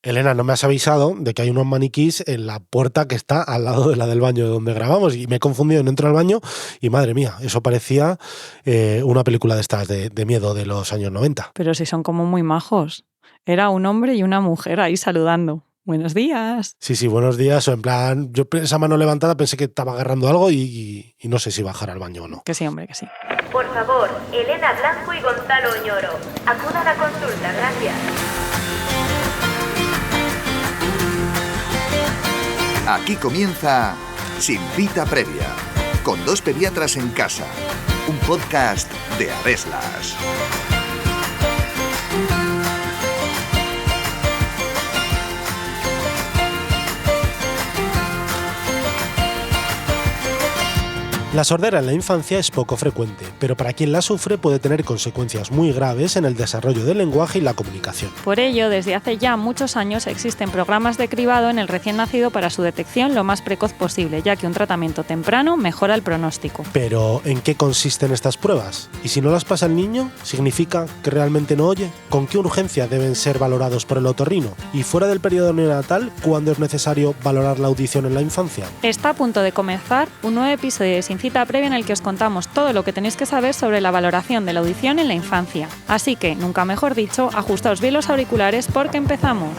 Elena, no me has avisado de que hay unos maniquís en la puerta que está al lado de la del baño donde grabamos y me he confundido, no entro al baño y madre mía, eso parecía una película de estas de miedo de los años 90. Pero si son como muy majos. Era un hombre y una mujer ahí saludando. Buenos días. Sí, buenos días. O en plan, yo esa mano levantada pensé que estaba agarrando algo y no sé si bajar al baño o no. Que sí, hombre, que sí. Por favor, Elena Blanco y Gonzalo Oñoro, acudan a consulta, gracias. Aquí comienza Sin Cita Previa, con dos pediatras en casa, un podcast de Adeslas. La sordera en la infancia es poco frecuente, pero para quien la sufre puede tener consecuencias muy graves en el desarrollo del lenguaje y la comunicación. Por ello, desde hace ya muchos años existen programas de cribado en el recién nacido para su detección lo más precoz posible, ya que un tratamiento temprano mejora el pronóstico. Pero, ¿en qué consisten estas pruebas? ¿Y si no las pasa el niño, significa que realmente no oye? ¿Con qué urgencia deben ser valorados por el otorrino? ¿Y fuera del periodo neonatal, cuándo es necesario valorar la audición en la infancia? Está a punto de comenzar un nuevo episodio de Sin Cita Previa en el que os contamos todo lo que tenéis que saber sobre la valoración de la audición en la infancia. Así que, nunca mejor dicho, ajustaos bien los auriculares porque empezamos.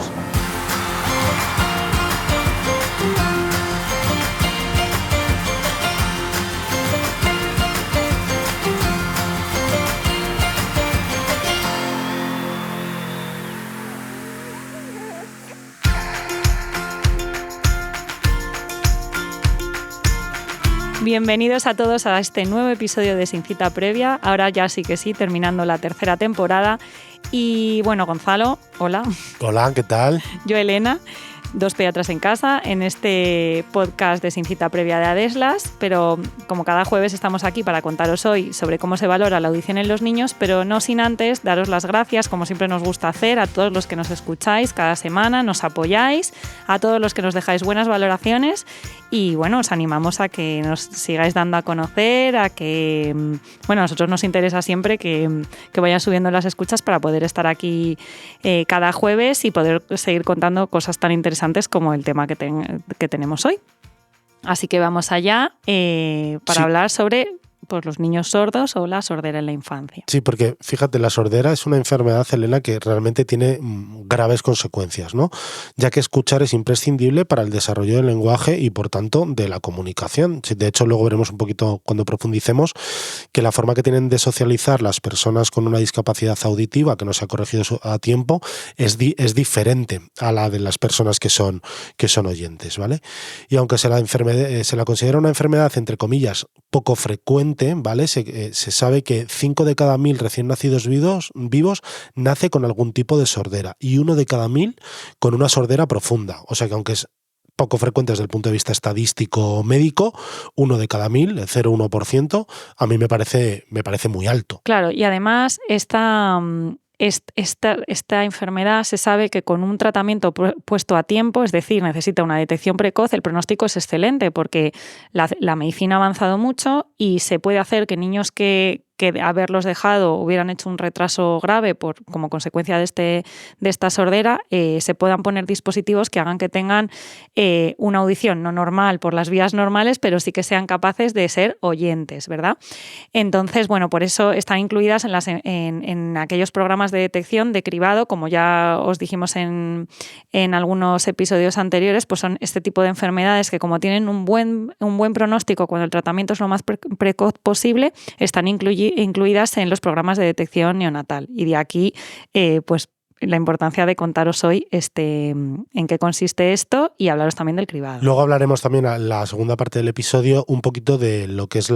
Bienvenidos a todos a este nuevo episodio de Sin Cita Previa. Ahora ya sí que sí, terminando la tercera temporada. Y bueno, Gonzalo, hola. Hola, ¿qué tal? Yo, Elena, dos pediatras en casa, en este podcast de Sin Cita Previa de Adeslas, pero como cada jueves estamos aquí para contaros hoy sobre cómo se valora la audición en los niños, pero no sin antes daros las gracias, como siempre nos gusta hacer, a todos los que nos escucháis cada semana, nos apoyáis, a todos los que nos dejáis buenas valoraciones y bueno, os animamos a que nos sigáis dando a conocer, a que, bueno, a nosotros nos interesa siempre que vayan subiendo las escuchas para poder estar aquí cada jueves y poder seguir contando cosas tan interesantes como el tema que tenemos hoy. Así que vamos allá para hablar sobre pues, los niños sordos o la sordera en la infancia. Sí, porque fíjate, la sordera es una enfermedad, Elena, que realmente tiene graves consecuencias, ¿no? Ya que escuchar es imprescindible para el desarrollo del lenguaje y, por tanto, de la comunicación. De hecho, luego veremos un poquito cuando profundicemos que la forma que tienen de socializar las personas con una discapacidad auditiva que no se ha corregido a tiempo es diferente a la de las personas que son oyentes, ¿vale? Y aunque se la considera una enfermedad, entre comillas, poco frecuente, ¿vale? Se sabe que 5 de cada 1000 recién nacidos vivos nace con algún tipo de sordera y 1 de cada 1000 con una sordera profunda. O sea que aunque es poco frecuente desde el punto de vista estadístico médico, 1 de cada 1000, el 0,1%, a mí me parece muy alto. Claro, y además esta enfermedad se sabe que con un tratamiento puesto a tiempo, es decir, necesita una detección precoz, el pronóstico es excelente porque la medicina ha avanzado mucho y se puede hacer que niños que de haberlos dejado hubieran hecho un retraso grave como consecuencia de esta sordera, se puedan poner dispositivos que hagan que tengan una audición no normal por las vías normales, pero sí que sean capaces de ser oyentes, ¿verdad? Entonces, bueno, por eso están incluidas en aquellos programas de detección de cribado, como ya os dijimos en algunos episodios anteriores, pues son este tipo de enfermedades que como tienen un buen pronóstico cuando el tratamiento es lo más precoz posible, están incluidas en los programas de detección neonatal. Y de aquí, pues, la importancia de contaros hoy en qué consiste esto y hablaros también del cribado. Luego hablaremos también en la segunda parte del episodio un poquito de lo que es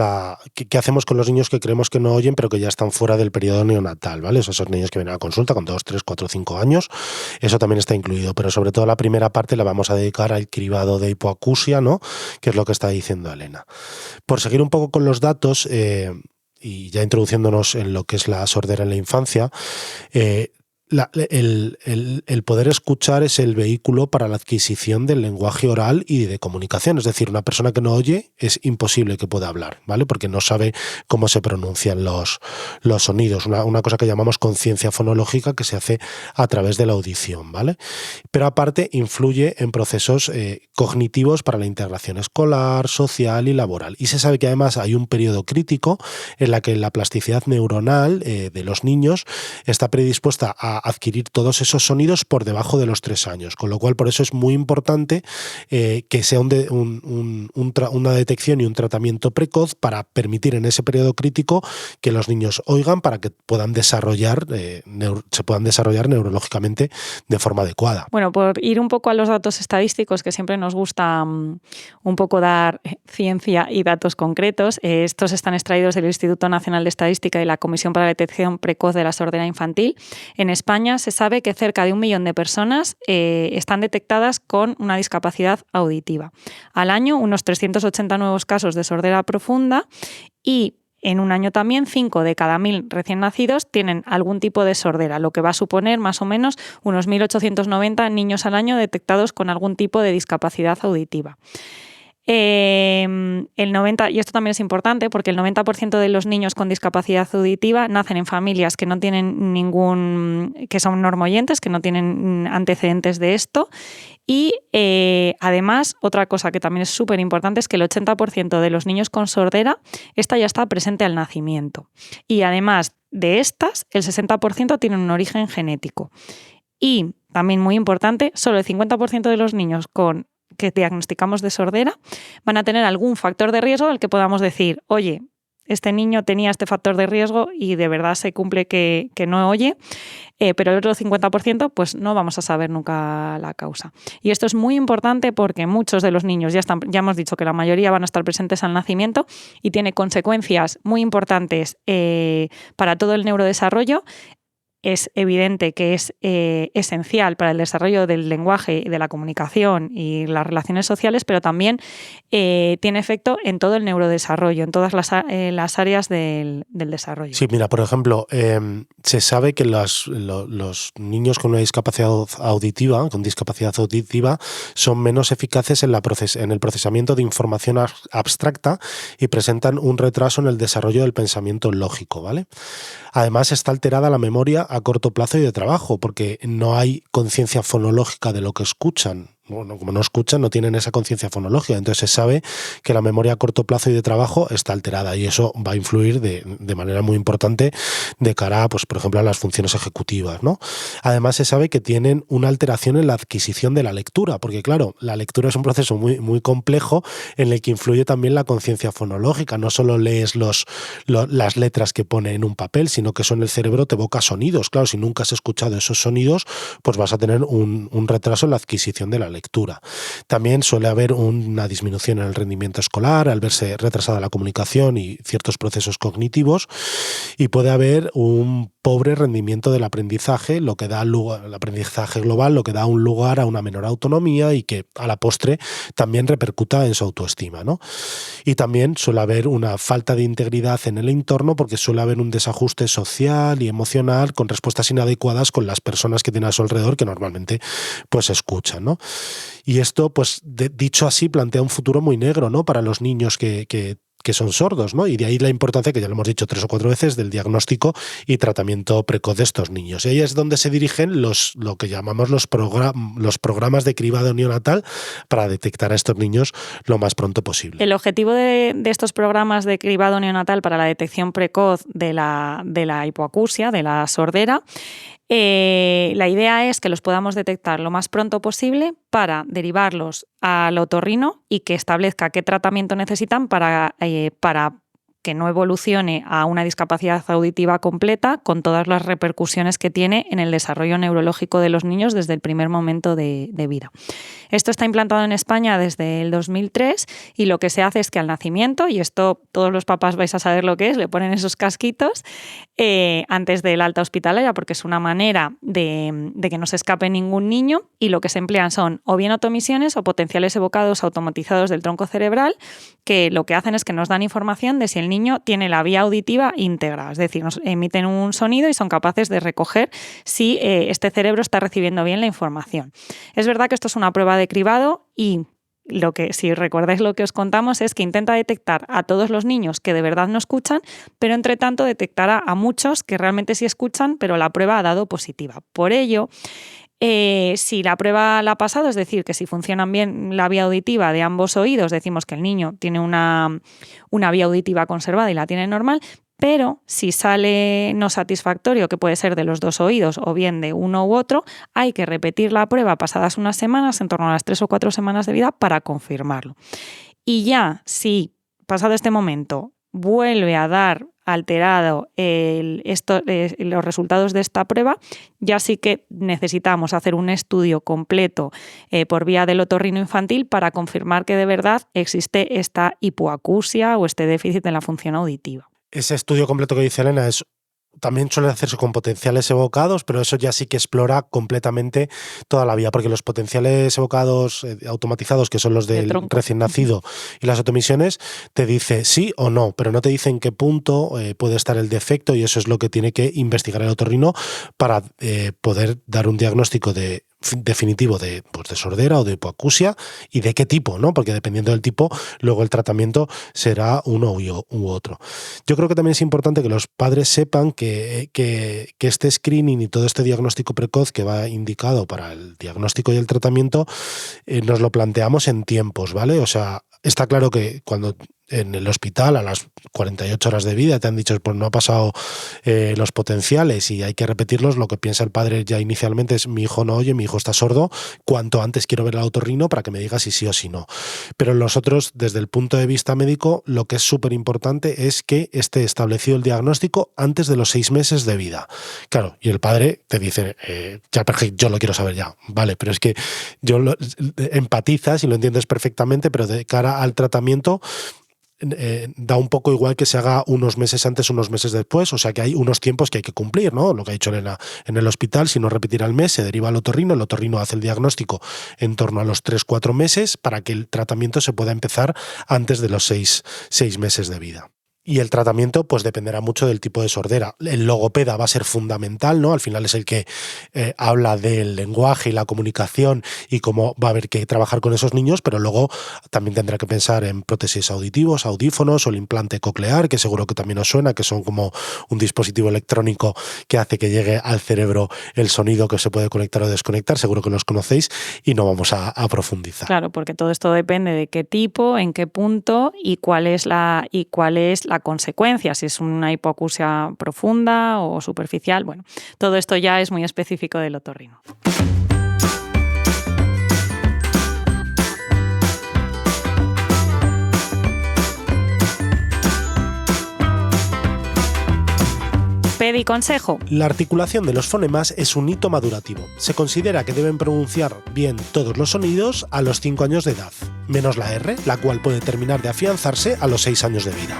qué hacemos con los niños que creemos que no oyen pero que ya están fuera del periodo neonatal, ¿vale? Esos niños que vienen a consulta con 2, 3, 4, 5 años, eso también está incluido, pero sobre todo la primera parte la vamos a dedicar al cribado de hipoacusia, ¿no? Que es lo que está diciendo Elena. Por seguir un poco con los datos, y ya introduciéndonos en lo que es la sordera en la infancia, el poder escuchar es el vehículo para la adquisición del lenguaje oral y de comunicación. Es decir, una persona que no oye es imposible que pueda hablar, ¿vale? Porque no sabe cómo se pronuncian los sonidos. Una cosa que llamamos conciencia fonológica que se hace a través de la audición, ¿vale? Pero aparte influye en procesos cognitivos para la integración escolar, social y laboral. Y se sabe que además hay un periodo crítico en la que la plasticidad neuronal de los niños está predispuesta a adquirir todos esos sonidos por debajo de los 3 años, con lo cual por eso es muy importante que sea una detección y un tratamiento precoz para permitir en ese periodo crítico que los niños oigan para que puedan desarrollar, se puedan desarrollar neurológicamente de forma adecuada. Bueno, por ir un poco a los datos estadísticos, que siempre nos gusta un poco dar ciencia y datos concretos, estos están extraídos del Instituto Nacional de Estadística y la Comisión para la Detección Precoz de la Sordera Infantil. En España se sabe que cerca de 1 millón de personas están detectadas con una discapacidad auditiva. Al año, unos 380 nuevos casos de sordera profunda y en un año también 5 de cada 1.000 recién nacidos tienen algún tipo de sordera, lo que va a suponer más o menos unos 1.890 niños al año detectados con algún tipo de discapacidad auditiva. El 90%, y esto también es importante porque el 90% de los niños con discapacidad auditiva nacen en familias que no tienen que son normoyentes, que no tienen antecedentes de esto. Y además, otra cosa que también es súper importante es que el 80% de los niños con sordera, esta ya está presente al nacimiento. Y además de estas, el 60% tienen un origen genético. Y también muy importante, solo el 50% de los niños que diagnosticamos de sordera van a tener algún factor de riesgo al que podamos decir, oye, este niño tenía este factor de riesgo y de verdad se cumple que no oye, pero el otro 50% pues no vamos a saber nunca la causa. Y esto es muy importante porque muchos de los niños, ya hemos dicho que la mayoría van a estar presentes al nacimiento y tiene consecuencias muy importantes para todo el neurodesarrollo. Es evidente que es esencial para el desarrollo del lenguaje, de la comunicación y las relaciones sociales, pero también tiene efecto en todo el neurodesarrollo, en todas las áreas del desarrollo. Sí, mira, por ejemplo, se sabe que los niños con una discapacidad auditiva, son menos eficaces en el procesamiento de información abstracta y presentan un retraso en el desarrollo del pensamiento lógico, ¿vale? Además, está alterada la memoria a corto plazo y de trabajo, porque no hay conciencia fonológica de lo que escuchan. Bueno, como no escuchan, no tienen esa conciencia fonológica. Entonces se sabe que la memoria a corto plazo y de trabajo está alterada y eso va a influir de manera muy importante de cara, pues, por ejemplo, a las funciones ejecutivas, ¿no? Además se sabe que tienen una alteración en la adquisición de la lectura, porque claro, la lectura es un proceso muy, muy complejo en el que influye también la conciencia fonológica. No solo lees las letras que pone en un papel, sino que eso en el cerebro te evoca sonidos. Claro, si nunca has escuchado esos sonidos, pues vas a tener un retraso en la adquisición de la lectura. También suele haber una disminución en el rendimiento escolar al verse retrasada la comunicación y ciertos procesos cognitivos, y puede haber un pobre rendimiento del aprendizaje, lo que da lugar al aprendizaje global, lo que da un lugar a una menor autonomía y que a la postre también repercuta en su autoestima, ¿no? Y también suele haber una falta de integridad en el entorno porque suele haber un desajuste social y emocional con respuestas inadecuadas con las personas que tienen a su alrededor que normalmente pues escuchan, ¿no? Y esto, pues dicho así, plantea un futuro muy negro, ¿no? Para los niños que son sordos, ¿no? Y de ahí la importancia, que ya lo hemos dicho 3 o 4 veces, del diagnóstico y tratamiento precoz de estos niños. Y ahí es donde se dirigen lo que llamamos los programas de cribado neonatal para detectar a estos niños lo más pronto posible. El objetivo de estos programas de cribado neonatal para la detección precoz de la hipoacusia, de la sordera, la idea es que los podamos detectar lo más pronto posible para derivarlos al otorrino y que establezca qué tratamiento necesitan para que no evolucione a una discapacidad auditiva completa con todas las repercusiones que tiene en el desarrollo neurológico de los niños desde el primer momento de vida. Esto está implantado en España desde el 2003 y lo que se hace es que al nacimiento, y esto todos los papás vais a saber lo que es, le ponen esos casquitos antes del alta hospitalaria porque es una manera de que no se escape ningún niño, y lo que se emplean son o bien otomisiones o potenciales evocados automatizados del tronco cerebral, que lo que hacen es que nos dan información de si el niño tiene la vía auditiva íntegra, es decir, nos emiten un sonido y son capaces de recoger si este cerebro está recibiendo bien la información. Es verdad que esto es una prueba de cribado y si recordáis lo que os contamos es que intenta detectar a todos los niños que de verdad no escuchan, pero entre tanto detectará a muchos que realmente sí escuchan, pero la prueba ha dado positiva. Por ello, si la prueba la ha pasado, es decir, que si funcionan bien la vía auditiva de ambos oídos, decimos que el niño tiene una vía auditiva conservada y la tiene normal, pero si sale no satisfactorio, que puede ser de los dos oídos o bien de uno u otro, hay que repetir la prueba pasadas unas semanas, en torno a las 3 o 4 semanas de vida, para confirmarlo. Y ya, si pasado este momento vuelve a dar alterado los resultados de esta prueba, ya sí que necesitamos hacer un estudio completo por vía del otorrino infantil para confirmar que de verdad existe esta hipoacusia o este déficit en la función auditiva. Ese estudio completo que dice Elena también suele hacerse con potenciales evocados, pero eso ya sí que explora completamente toda la vía, porque los potenciales evocados automatizados, que son los del recién nacido y las autoemisiones, te dice sí o no, pero no te dice en qué punto puede estar el defecto, y eso es lo que tiene que investigar el otorrino para poder dar un diagnóstico definitivo de sordera o de hipoacusia y de qué tipo, ¿no? Porque dependiendo del tipo, luego el tratamiento será uno u otro. Yo creo que también es importante que los padres sepan que este screening y todo este diagnóstico precoz que va indicado para el diagnóstico y el tratamiento nos lo planteamos en tiempos, ¿vale? O sea, está claro que cuando en el hospital a las 48 horas de vida te han dicho pues no ha pasado los potenciales y hay que repetirlos, lo que piensa el padre ya inicialmente es mi hijo no oye, mi hijo está sordo, cuanto antes quiero ver al otorrino para que me diga si sí o si no. Pero nosotros, desde el punto de vista médico, lo que es súper importante es que esté establecido el diagnóstico antes de los 6 meses de vida. Claro, y el padre te dice, ya perfecto, yo lo quiero saber ya, vale, pero es que empatizas y lo entiendes perfectamente, pero de cara al tratamiento da un poco igual que se haga unos meses antes, unos meses después, o sea que hay unos tiempos que hay que cumplir, ¿no? Lo que ha dicho Elena, en el hospital, si no repetirá el mes, se deriva al otorrino, el otorrino hace el diagnóstico en torno a los 3-4 meses para que el tratamiento se pueda empezar antes de los 6 meses de vida. Y el tratamiento pues dependerá mucho del tipo de sordera. El logopeda va a ser fundamental, ¿no? Al final es el que habla del lenguaje y la comunicación y cómo va a haber que trabajar con esos niños, pero luego también tendrá que pensar en prótesis auditivos, audífonos o el implante coclear, que seguro que también os suena, que son como un dispositivo electrónico que hace que llegue al cerebro el sonido que se puede conectar o desconectar. Seguro que los conocéis y no vamos a profundizar. Claro, porque todo esto depende de qué tipo, en qué punto y cuál es la consecuencia, si es una hipoacusia profunda o superficial. Bueno, todo esto ya es muy específico del otorrino. Pediconsejo. La articulación de los fonemas es un hito madurativo. Se considera que deben pronunciar bien todos los sonidos a los 5 años de edad, menos la R, la cual puede terminar de afianzarse a los 6 años de vida.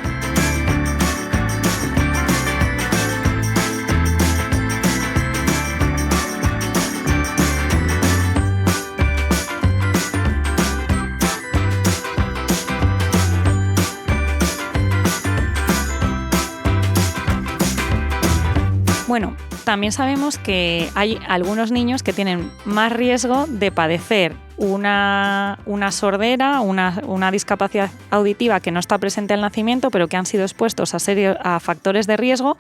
Bueno, también sabemos que hay algunos niños que tienen más riesgo de padecer una sordera, una discapacidad auditiva que no está presente al nacimiento, pero que han sido expuestos a factores de riesgo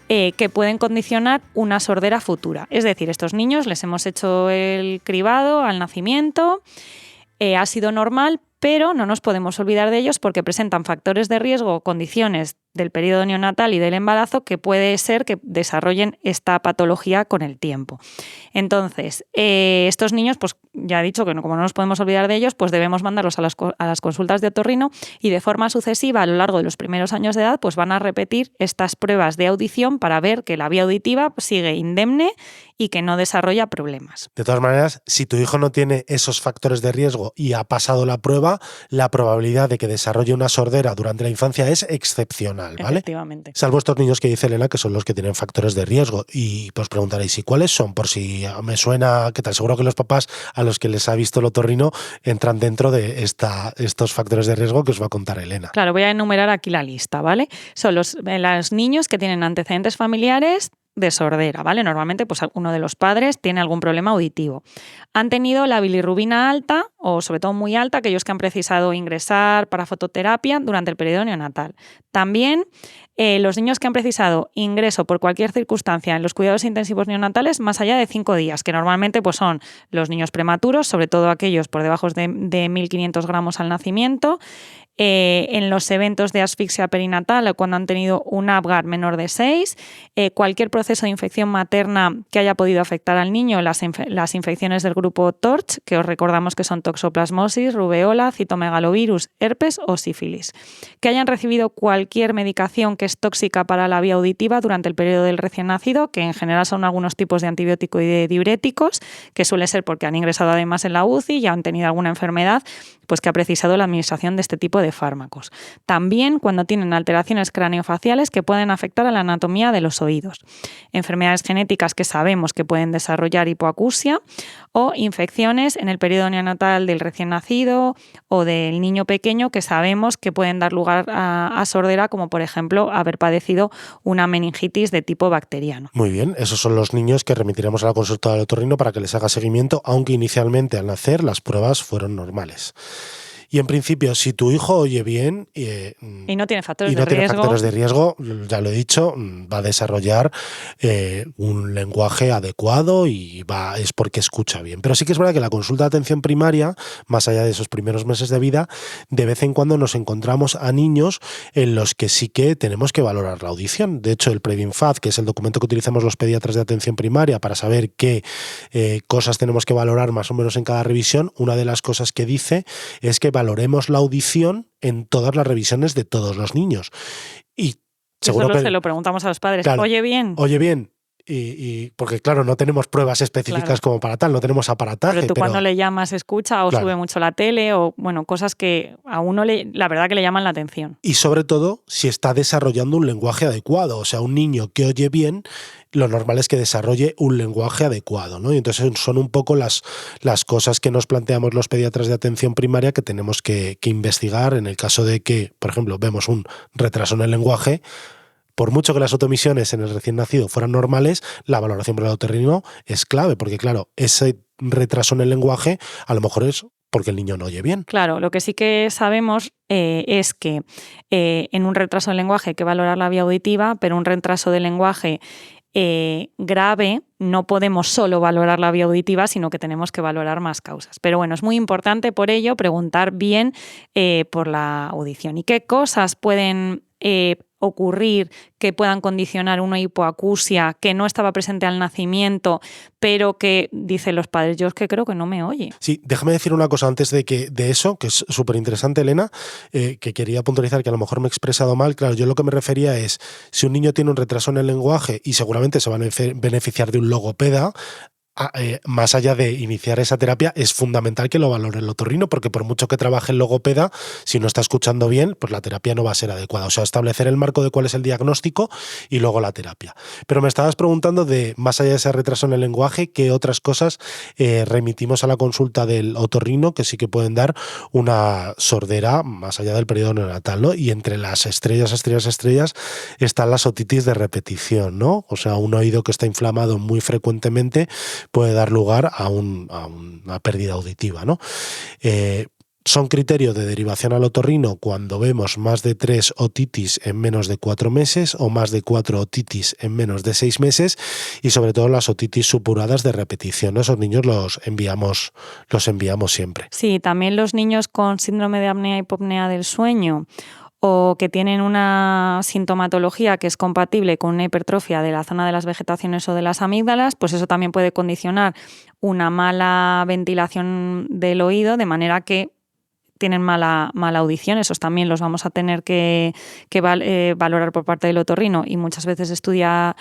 que pueden condicionar una sordera futura. Es decir, estos niños les hemos hecho el cribado al nacimiento, ha sido normal, pero no nos podemos olvidar de ellos porque presentan factores de riesgo o condiciones del periodo neonatal y del embarazo que puede ser que desarrollen esta patología con el tiempo. Entonces, estos niños, pues ya he dicho que como no nos podemos olvidar de ellos, pues debemos mandarlos a las consultas de otorrino y de forma sucesiva a lo largo de los primeros años de edad pues van a repetir estas pruebas de audición para ver que la vía auditiva sigue indemne y que no desarrolla problemas. De todas maneras, si tu hijo no tiene esos factores de riesgo y ha pasado la prueba, la probabilidad de que desarrolle una sordera durante la infancia es excepcional, ¿vale? Efectivamente. Salvo estos niños que dice Elena, que son los que tienen factores de riesgo. Y pues preguntaréis, ¿y cuáles son? Por si me suena, ¿qué tal? Seguro que los papás a los que les ha visto el otorrino entran dentro de estos factores de riesgo que os va a contar Elena. Claro, voy a enumerar aquí la lista, ¿vale? Son los niños que tienen antecedentes familiares de sordera, ¿vale? Normalmente, pues uno de los padres tiene algún problema auditivo. Han tenido la bilirrubina alta o sobre todo muy alta, aquellos que han precisado ingresar para fototerapia durante el periodo neonatal. También los niños que han precisado ingreso por cualquier circunstancia en los cuidados intensivos neonatales más allá de 5 días, que normalmente pues, son los niños prematuros, sobre todo aquellos por debajo de 1.500 gramos al nacimiento, en los eventos de asfixia perinatal cuando han tenido un Apgar menor de 6, cualquier proceso de infección materna que haya podido afectar al niño, las infecciones del grupo TORCH, que os recordamos que son toxoplasmosis, rubeola, citomegalovirus, herpes o sífilis, que hayan recibido cualquier medicación que es tóxica para la vía auditiva durante el periodo del recién nacido, que en general son algunos tipos de antibióticos y de diuréticos, que suele ser porque han ingresado además en la UCI y han tenido alguna enfermedad pues que ha precisado la administración de este tipo de fármacos. También cuando tienen alteraciones craneofaciales que pueden afectar a la anatomía de los oídos. Enfermedades genéticas que sabemos que pueden desarrollar hipoacusia o infecciones en el periodo neonatal del recién nacido o del niño pequeño que sabemos que pueden dar lugar a sordera, como por ejemplo haber padecido una meningitis de tipo bacteriano. Muy bien, esos son los niños que remitiremos a la consulta del otorrino para que les haga seguimiento, aunque inicialmente al nacer las pruebas fueron normales. Y en principio, si tu hijo oye bien y no tiene factores de riesgo, ya lo he dicho, va a desarrollar un lenguaje adecuado y es porque escucha bien. Pero sí que es verdad que la consulta de atención primaria, más allá de esos primeros meses de vida, de vez en cuando nos encontramos a niños en los que sí que tenemos que valorar la audición. De hecho, el Previnfaz, que es el documento que utilizamos los pediatras de atención primaria para saber qué cosas tenemos que valorar más o menos en cada revisión, una de las cosas que dice es que valoremos la audición en todas las revisiones de todos los niños. Y seguro que se lo preguntamos a los padres. Claro, ¿Oye bien? Oye bien. Y porque, claro, no tenemos pruebas específicas como para tal, no tenemos aparataje. Pero tú cuando le llamas escucha o sube mucho la tele o, bueno, cosas que a uno la verdad que le llaman la atención. Y sobre todo, si está desarrollando un lenguaje adecuado. O sea, un niño que oye bien, lo normal es que desarrolle un lenguaje adecuado, ¿no? Y entonces son un poco las cosas que nos planteamos los pediatras de atención primaria que tenemos que investigar en el caso de que, por ejemplo, vemos un retraso en el lenguaje. Por mucho que las otomisiones en el recién nacido fueran normales, la valoración por el otorrino es clave, porque claro, ese retraso en el lenguaje a lo mejor es porque el niño no oye bien. Claro, lo que sí que sabemos es que en un retraso del lenguaje hay que valorar la vía auditiva, pero un retraso del lenguaje grave no podemos solo valorar la vía auditiva, sino que tenemos que valorar más causas. Pero bueno, es muy importante por ello preguntar bien por la audición. ¿Y qué cosas pueden ocurrir que puedan condicionar una hipoacusia que no estaba presente al nacimiento, pero que dicen los padres, yo es que creo que no me oye? Sí, déjame decir una cosa antes de eso, que es súper interesante, Elena, que quería puntualizar que a lo mejor me he expresado mal. Claro, yo lo que me refería es, si un niño tiene un retraso en el lenguaje y seguramente se va a beneficiar de un logopeda, más allá de iniciar esa terapia, es fundamental que lo valore el otorrino, porque por mucho que trabaje el logopeda, si no está escuchando bien, pues la terapia no va a ser adecuada. O sea, establecer el marco de cuál es el diagnóstico y luego la terapia. Pero me estabas preguntando de, más allá de ese retraso en el lenguaje, ¿qué otras cosas remitimos a la consulta del otorrino que sí que pueden dar una sordera más allá del periodo neonatal, ¿no? Y entre las estrellas están las otitis de repetición, ¿no? O sea, un oído que está inflamado muy frecuentemente puede dar lugar a una pérdida auditiva, ¿no? Son criterios de derivación al otorrino cuando vemos más de 3 otitis en menos de 4 meses o más de 4 otitis en menos de 6 meses y sobre todo las otitis supuradas de repetición, ¿no? Esos niños los enviamos siempre. Sí, también los niños con síndrome de apnea-hipopnea del sueño o que tienen una sintomatología que es compatible con una hipertrofia de la zona de las vegetaciones o de las amígdalas, pues eso también puede condicionar una mala ventilación del oído, de manera que tienen mala audición. Esos también los vamos a tener que valorar por parte del otorrino y muchas veces estudia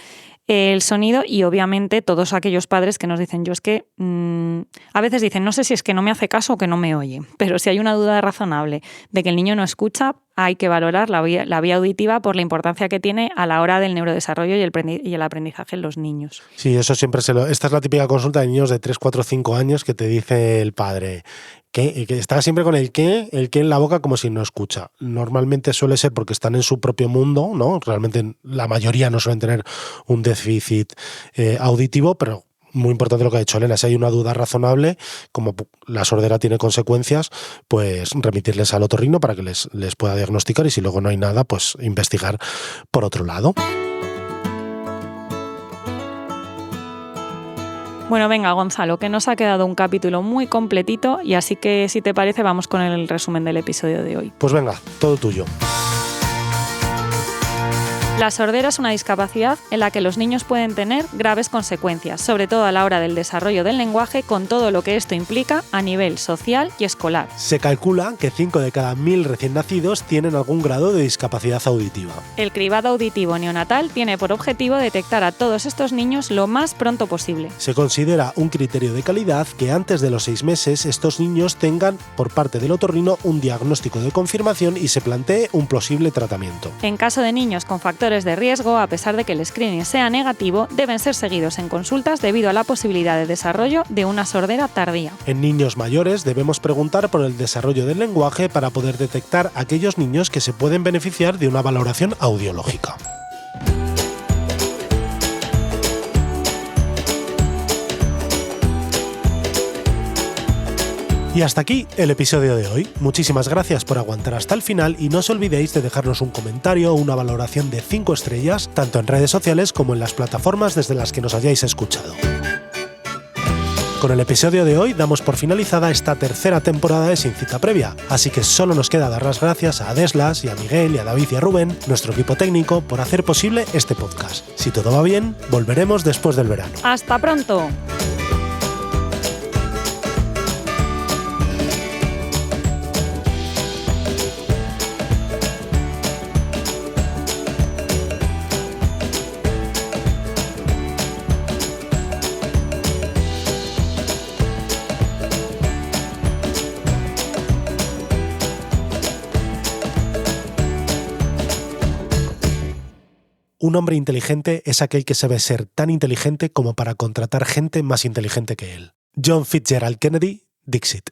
el sonido y obviamente todos aquellos padres que nos dicen, yo es que a veces dicen, no sé si es que no me hace caso o que no me oye, pero si hay una duda razonable de que el niño no escucha, hay que valorar la vía auditiva por la importancia que tiene a la hora del neurodesarrollo y el aprendizaje en los niños. Sí, eso siempre esta es la típica consulta de niños de 3, 4, 5 años que te dice el padre que está siempre con el que en la boca como si no escucha. Normalmente suele ser porque están en su propio mundo, ¿no? Realmente la mayoría no suelen tener un déficit auditivo, pero muy importante lo que ha dicho Elena, si hay una duda razonable, como la sordera tiene consecuencias, pues remitirles al otorrino para que les pueda diagnosticar y si luego no hay nada, pues investigar por otro lado. Bueno, venga, Gonzalo, que nos ha quedado un capítulo muy completito y así que, si te parece, vamos con el resumen del episodio de hoy. Pues venga, todo tuyo. La sordera es una discapacidad en la que los niños pueden tener graves consecuencias, sobre todo a la hora del desarrollo del lenguaje, con todo lo que esto implica a nivel social y escolar. Se calcula que 5 de cada 1000 recién nacidos tienen algún grado de discapacidad auditiva. El cribado auditivo neonatal tiene por objetivo detectar a todos estos niños lo más pronto posible. Se considera un criterio de calidad que antes de los 6 meses estos niños tengan por parte del otorrino un diagnóstico de confirmación y se plantee un posible tratamiento. En caso de niños con factores de riesgo, a pesar de que el screening sea negativo, deben ser seguidos en consultas debido a la posibilidad de desarrollo de una sordera tardía. En niños mayores debemos preguntar por el desarrollo del lenguaje para poder detectar aquellos niños que se pueden beneficiar de una valoración audiológica. Y hasta aquí el episodio de hoy. Muchísimas gracias por aguantar hasta el final y no os olvidéis de dejarnos un comentario o una valoración de 5 estrellas, tanto en redes sociales como en las plataformas desde las que nos hayáis escuchado. Con el episodio de hoy damos por finalizada esta tercera temporada de Sin Cita Previa, así que solo nos queda dar las gracias a Adeslas y a Miguel y a David y a Rubén, nuestro equipo técnico, por hacer posible este podcast. Si todo va bien, volveremos después del verano. ¡Hasta pronto! Un hombre inteligente es aquel que sabe ser tan inteligente como para contratar gente más inteligente que él. John Fitzgerald Kennedy, Dixit.